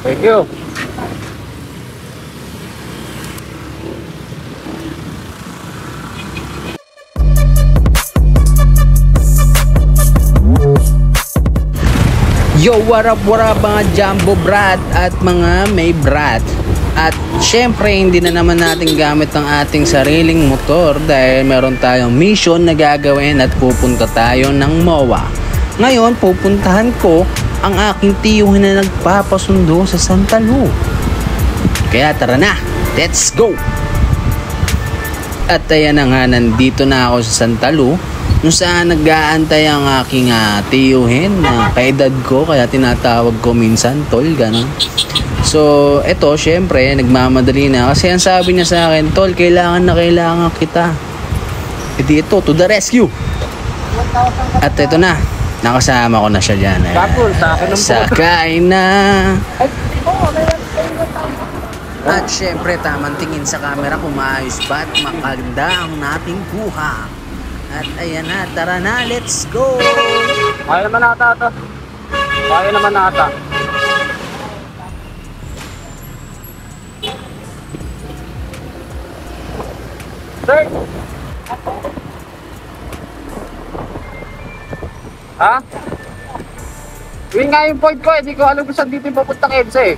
Thank you. Yo, what up mga Jumbo Brat at mga May Brat. At syempre hindi na naman natin gamit ang ating sariling motor dahil meron tayong mission na gagawin at pupunta tayo ng MOA. Ngayon pupuntahan ko ang aking tiyuhin na nagpapasundo sa Santa Lu. Kaya tara na, let's go! At ayan na nga, nandito na ako sa Santa Lu, kung saan nag-aantay ang aking tiyuhin na kaedad ko, kaya tinatawag ko minsan tol, gano'n. So eto syempre nagmamadali na kasi ang sabi niya sa akin, tol, kailangan kita. E di ito, to the rescue. At ito na, nakasama ko na siya dyan. Sakay na. At syempre tamang tingin sa camera kung maayos ba at makaganda ang nating buha. At ayan na, tara na, let's go! Kaya naman ata ito. Kaya naman ata. Sir! Ha? Yun nga yung point ko eh. Di ko alam kung saan dito yung papuntang EDSA eh.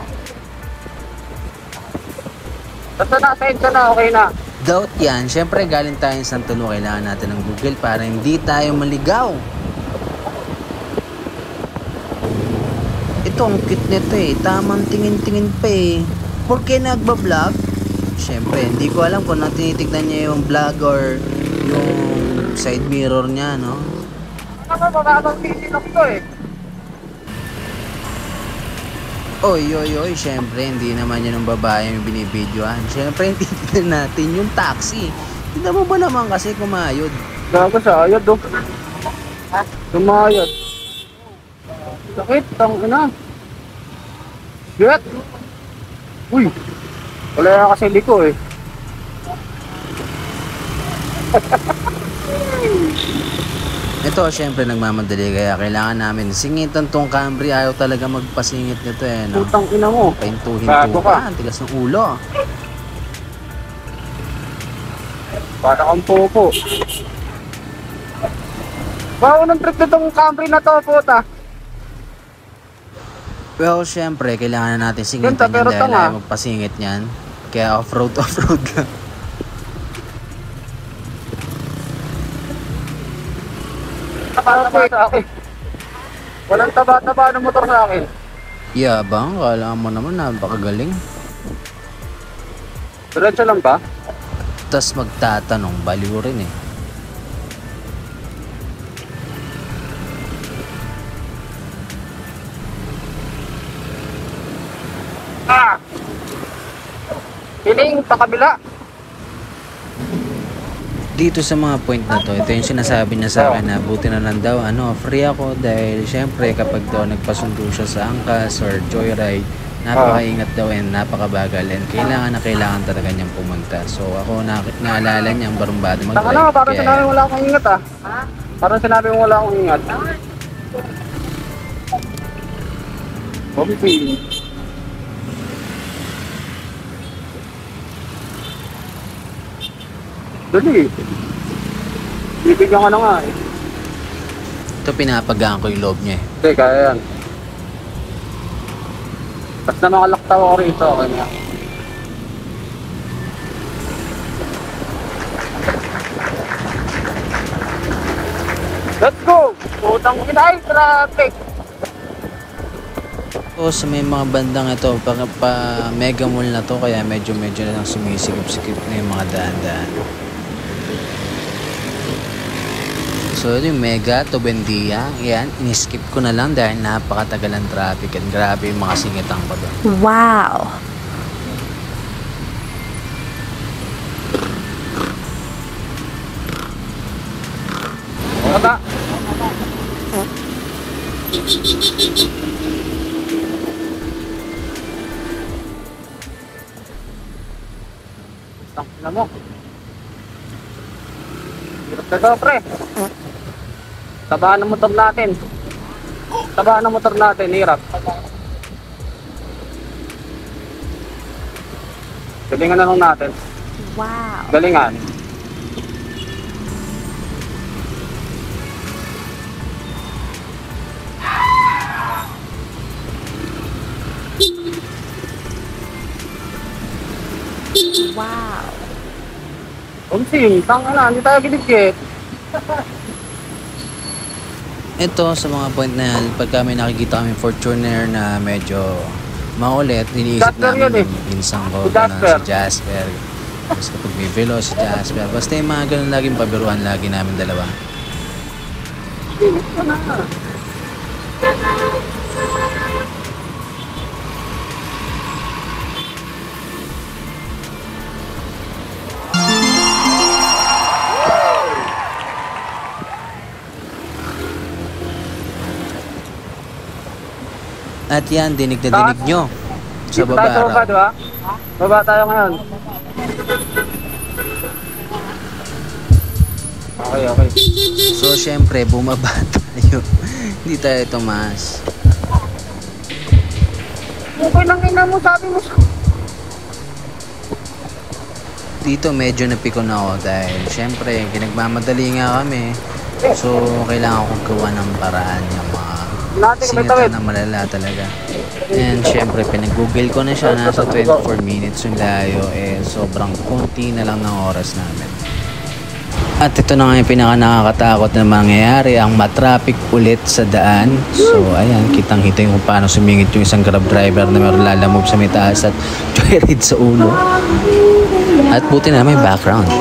Basta nasa EDSA na, okay na. Doubt yan, syempre galing tayo sa Santa Lu, kailangan natin ng Google para hindi tayo maligaw. Ito ang cute nito eh, tamang tingin-tingin pa eh. Porke nagbablog? Syempre, hindi ko alam kung tinitignan niya yung vlog or yung side mirror niya, no? Ano ba, mababang tisinok to eh. Oy, syempre, hindi naman yun ang babae yung binibidyoan. Syempre, hindi tignan natin yung taxi. Tignan mo ba naman kasi kumayod? Gago sa ayod oh. Sumayod. Sakit, tang ina. Get! Uy! Wala kasi liko eh. Ito, syempre, nagmamadali kaya kailangan namin singitan tong Camry. Ayaw talaga magpasingit nito eh, no? Putang ina mo. Paintuhin Bago to ka. pa, tigas ng ulo. Para kang popo. Bago ng trip nitong Camry na to, puta. Well, syempre, kailangan na natin singitan Ganda, yan pero dahil tanga. ayaw magpasingit yan. Kaya off-road lang. Taba-taba sa akin. Walang taba-taba ng motor sa akin. Yabang, kala mo naman napakagaling. Diretso lang ba? Tapos magtatanong, baliw rin eh. Ah! Piling, pakabila. Dito sa mga point na to, ito yung sinasabi niya sa akin na buti na lang daw, free ako dahil syempre kapag daw nagpasundo siya sa angkas or joyride, napakaingat daw and napakabagal and kailangan talaga niyang pumunta. So ako naalala niya ang barumbado mag-drive. Ano, parang sinabi wala akong ingat ah. Parang sinabi mo wala akong ingat. Bobby P. Dali. Bibigyan ka na nga eh. Ito pinapagaan ko yung loob niya eh. Hindi, kaya yan. Tapos na makalaktaw ako rito, okay na. Let's go! Putang ina, ay, traffic! O sa may mga bandang ito, pa mega mall na to, kaya medyo na lang sumisikip-sikip na yung mga daan-daan. So yung Mega to Buendia, yan, in-skip ko na lang dahil napakatagal ang traffic and grabe yung mga singitang ko doon. Wow! Baba! Tangina mo. Hirap na daw, pre. Tabaan ng motor natin. Tabaan ng motor natin, hirap. Galingan na lang natin. Wow. Galingan. Wow. Umsing, tanga na, hindi tayo giligit. Ito sa mga point na yan, pagka may nakikita kami Fortuner na medyo maulit, iniisip Jasper namin yun eh. yung pinsang ko, Si ganun, Jasper. si Jasper. Tapos kapag may velo, si Jasper. Basta yung mga ganun laging pabiruan lagi namin dalawa. Ito na. At yan, dinig na dinig nyo sa Dito baba tayo sa baba, raw. di ba? Baba tayo ngayon. Okay, okay. So syempre, bumaba tayo. Hindi tayo tumaas. Okay lang ina mo, sabi mo. Dito medyo napikon ako dahil syempre, pinagmamadali nga kami. So, kailangan kong gawa ng paraan yung mga Natin may sinita tawid. na malala talaga. And syempre, pinag-google ko na siya. Nasa 24 minutes yung layo. Eh, sobrang konti na lang ng oras namin. At ito na nga yung pinaka nakakatakot na mangyayari, ang matraffic ulit sa daan. So, ayan, kitang-kita yung kung paano sumingit yung isang grab driver na meron lalamove sa may taas at joyride sa ulo. At buti na may background.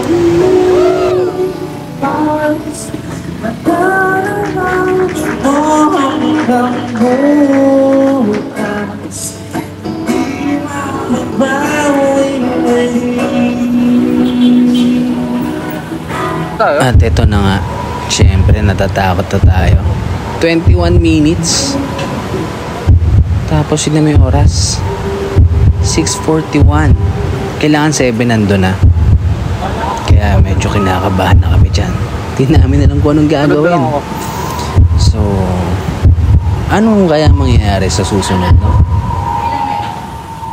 Tayo. At ito na nga, syempre natatakot na tayo. 21 minutes. Tapos yun na may oras. 6:41. Kailangan 7 nando na. Kaya medyo kinakabahan na kami dyan. Hindi namin alam kung anong gagawin. Ano ba So, anong kaya mangyayari sa susunod, no?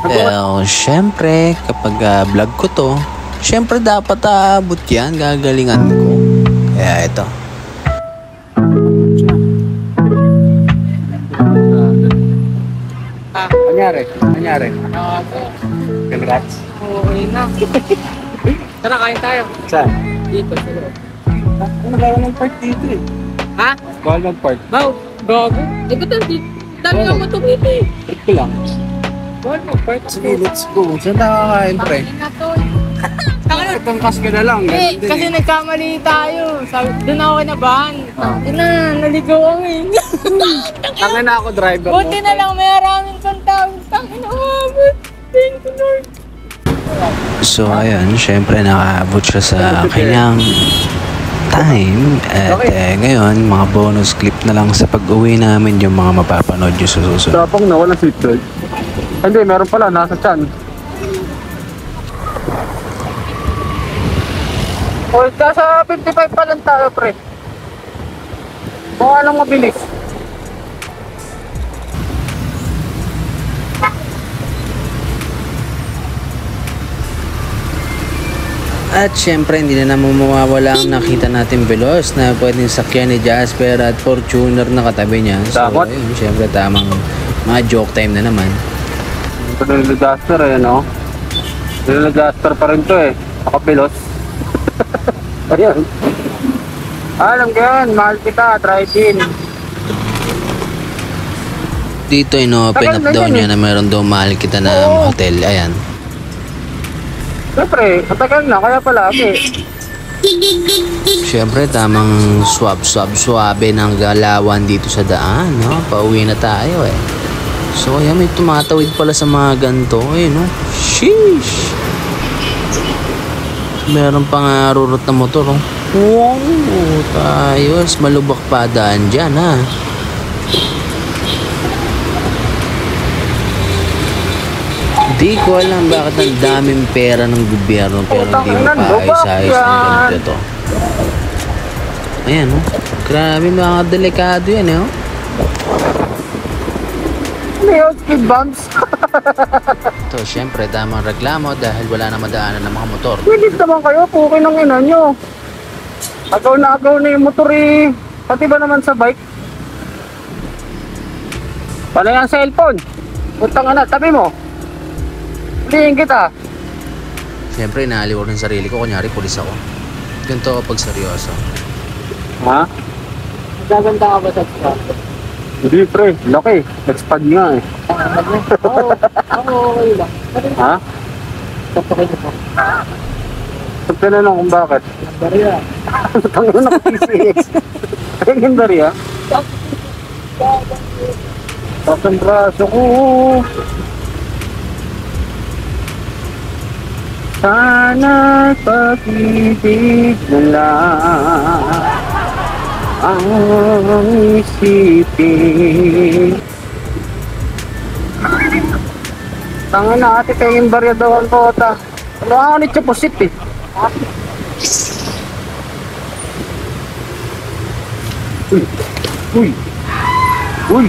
Well, syempre, kapag vlog ko to, syempre dapat aabot yan, gagalingan ko. Kaya ito. Anyari? Anyari? Congrats. Okay na. Tara, kain tayo. Saan? Dito, sa loob. Ano ba ng part dito eh? Ha? Bawal ng part. Bao, gago. Eh, ba't ang dami nga mo tumito eh? Ito lang. Bawal mo, part. Sige, let's go. Saan nakakain, pre? Bakit na to? Taka Itong kas ka na lang. eh, ganun din kasi eh. nagkamali tayo. Sabi, doon ako kinabahan. Ah. Ina, naligaw ako eh. Tangin na ako, driver mo. Buti na lang, may maraming pang tao. Tangin umabot. Thank you, Lord. So, ayun, syempre nakaabot siya sa kanyang time. At ngayon, mga bonus clip na lang sa pag-uwi namin yung mga mapapanood nyo sa susunod. Tapang na, walang seatbelt. Hindi, meron pala, nasa tiyan. O, nasa 55 pa lang tayo, pre. Kung anong mabilis. At syempre, hindi na naman mawawala ang nakita natin Veloz na pwedeng sakyan ni Jasper at Fortuner na katabi niya. So, Dapat. ayun, syempre tamang mga joke time na naman. Ito na yung Jasper eh, no? Ito na Jasper pa rin to eh. Nakapilos. Ayun. Alam ko yun, mahal kita, drive in. Dito, ino-open up daw niya na meron daw mahal kita na hotel. Ayan. Siyempre, matagal na, kaya pala, okay. Syempre, tamang swab-swab-swabe ng galawan dito sa daan, no? Pauwi na tayo, eh. So, ayan, may tumatawid pala sa mga ganito, eh, no? Sheesh! Meron pa nga rurot na motor, oh. Wow! Tayos, malubak pa daan dyan, ha? Di ko alam bakit ang daming pera ng gobyerno pero hindi mo paayos-ayos ng ganito to. Ayan, oh. Grabe, mga delikado yan, eh, oh. May speed bumps. Ito, syempre, damang reklamo dahil wala na madaanan ng mga motor. Pilit naman kayo, pukin ng ina nyo. Agaw na yung motor eh. Pati ba naman sa bike? Paano yung cellphone? Putang ina, tabi mo. Hulihin kita. Syempre, inaaliw ko ng sarili ko. Kunyari, pulis ako. Ganito kapag seryoso. Ha? Gaganda ka ba sa spot? Hindi pre, laki. Expand nga eh. Oo, okay lang. Ha? Kapakit mo. Sabi ka na lang kung bakit. Barya. Tangan ako PCX. Ay, ganda rin ha? Tapos ang braso ko. Sana pag-ibig na lang ang isipin. Tangan na ate kayo yung baryadawan ko ta. Ano ako ni Chuposit eh. Uy! Uy! Uy!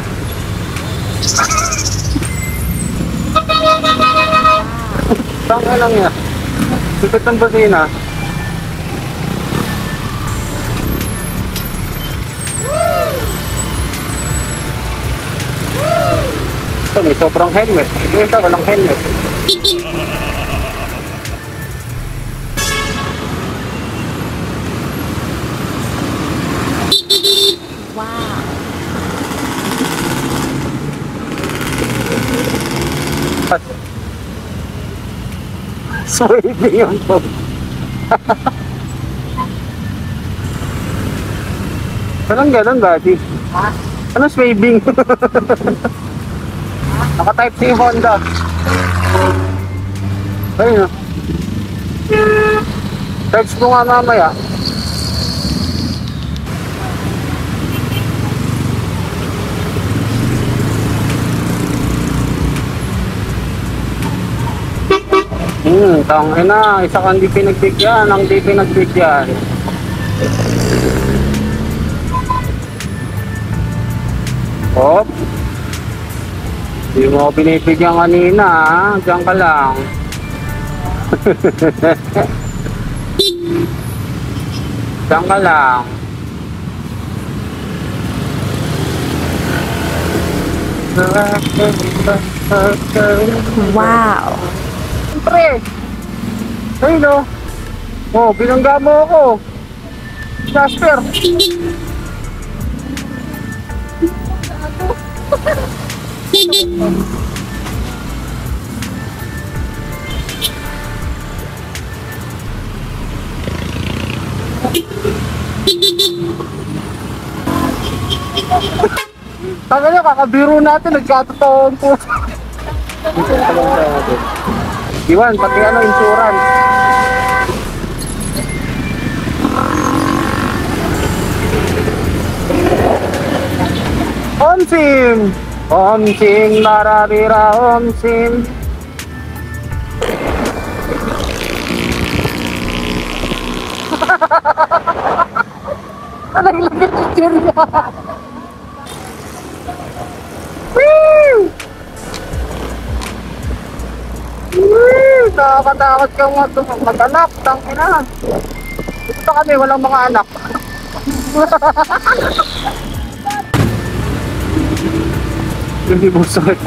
Tangan lang yan. Sikit ang basina. Ito may sobrang helmet. Ito walang helmet. Wow. Sweeping yun po. Anong ganun, buddy? Ano sweeping? Naka-type C yung Honda. Ayun o. Search mo nga mamaya. Tangin na. Isa kang di pinagbigyan. Ang di pinagbigyan. Hop. Hindi mo ako binibigyan kanina ha. Diyan ka lang. Diyan ka lang. Wow. Siyempre. Ay no. Oh, binangga mo ako. Jasper. Taga niya, kakabiro natin, nagkatotoon po. Iwan, pati ano, insurance. Omsim! Omsim, mararira, omsim. Anong lagay picture niya? Woo! Woo! Nakakatakot kang mag-anak, tangina. Dito kami, walang mga anak. Hindi mo sakit.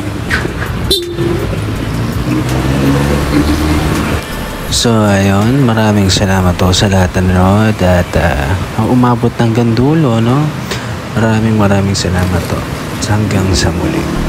So ayun, maraming salamat po sa lahat na nanood at ang umabot ng gandulo, no? Maraming salamat po. Hanggang sa muli.